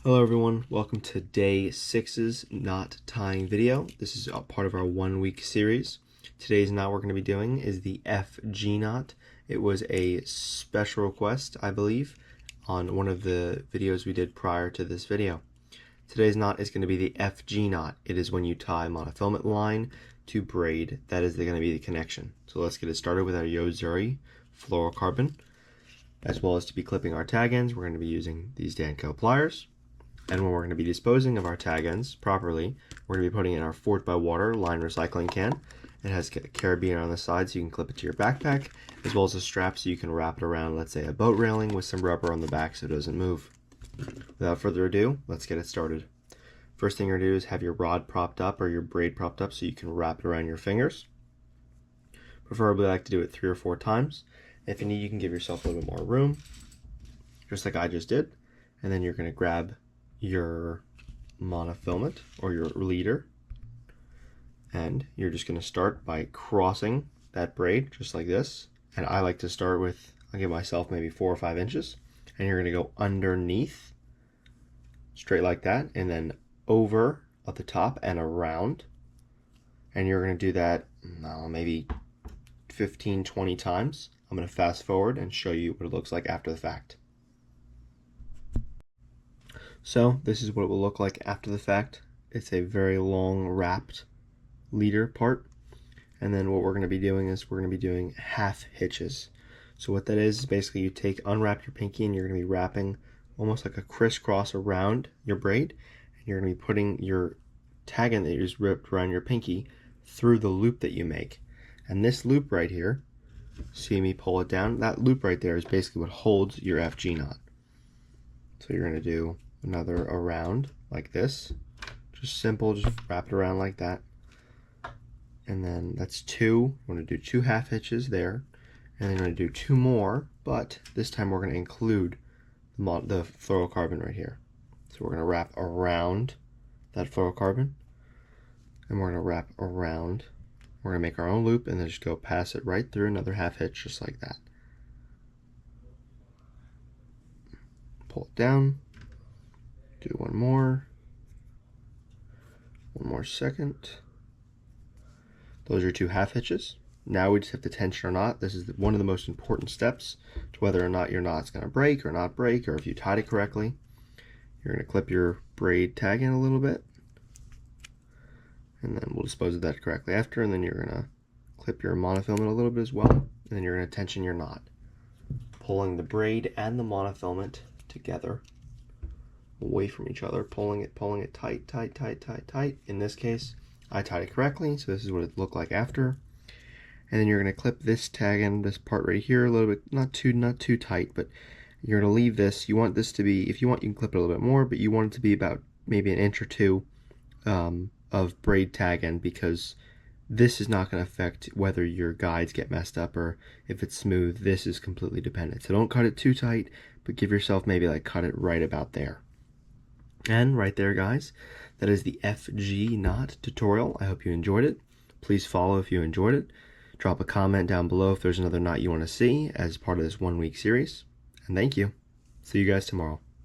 Hello everyone, welcome to day 6's knot tying video. This is a part of our 1-week series. Today's knot we're going to be doing is the FG knot. It was a special request, I believe, on one of the videos we did prior to this video. Today's knot is going to be the FG knot. It is when you tie monofilament line to braid. That is going to be the connection. So let's get it started with our Yo-Zuri fluorocarbon. As well as to be clipping our tag ends, we're going to be using these Danco pliers. And when we're going to be disposing of our tag ends properly, we're going to be putting it in our Fort by Water lined recycling can. It has a carabiner on the side so you can clip it to your backpack, as well as a strap so you can wrap it around, let's say, a boat railing with some rubber on the back so it doesn't move. Without further ado, let's get it started. First thing you're going to do is have your rod propped up or your braid propped up so you can wrap it around your fingers. Preferably I like to do it 3 or 4 times. If you need, you can give yourself a little bit more room, just like I just did. And then you're going to grab your monofilament or your leader, and you're just going to start by crossing that braid just like this. And I like to start with, I'll give myself maybe 4 or 5 inches, and you're going to go underneath straight like that, and then over at the top and around, and you're going to do that maybe 15-20 times. I'm going to fast forward and show you what it looks like after the fact. So this is what it will look like after the fact. It's a very long wrapped leader part. And then what we're going to be doing is we're going to be doing half hitches. So what that is basically you unwrap your pinky and you're going to be wrapping almost like a crisscross around your braid. And you're going to be putting your tag end that you just ripped around your pinky through the loop that you make. And this loop right here, see me pull it down? That loop right there is basically what holds your FG knot. So you're going to do another around like this, just simple, just wrap it around like that, and then that's 2. We're going to do 2 half hitches there, and then we're going to do 2 more, but this time we're going to include the fluorocarbon right here. So we're going to wrap around that fluorocarbon, and we're going to wrap around, we're going to make our own loop, and then just go pass it right through another half hitch just like that. Pull it down. Do one more second. Those are 2 half hitches. Now we just have to tension our knot. This is one of the most important steps to whether or not your knot's going to break or not break, or if you tied it correctly. You're going to clip your braid tag in a little bit, and then we'll dispose of that correctly after, and then you're going to clip your monofilament a little bit as well, and then you're going to tension your knot, pulling the braid and the monofilament together away from each other, pulling it tight, tight, tight, tight, tight. In this case, I tied it correctly, so this is what it looked like after. And then you're going to clip this tag end, this part right here, a little bit, not too tight, but you're going to leave this. You want this to be, if you want, you can clip it a little bit more, but you want it to be about maybe 1 inch or 2 of braid tag end, because this is not going to affect whether your guides get messed up or if it's smooth. This is completely dependent. So don't cut it too tight, but give yourself maybe like cut it right about there. And right there, guys, that is the FG knot tutorial. I hope you enjoyed it. Please follow if you enjoyed it. Drop a comment down below if there's another knot you want to see as part of this 1-week series. And thank you. See you guys tomorrow.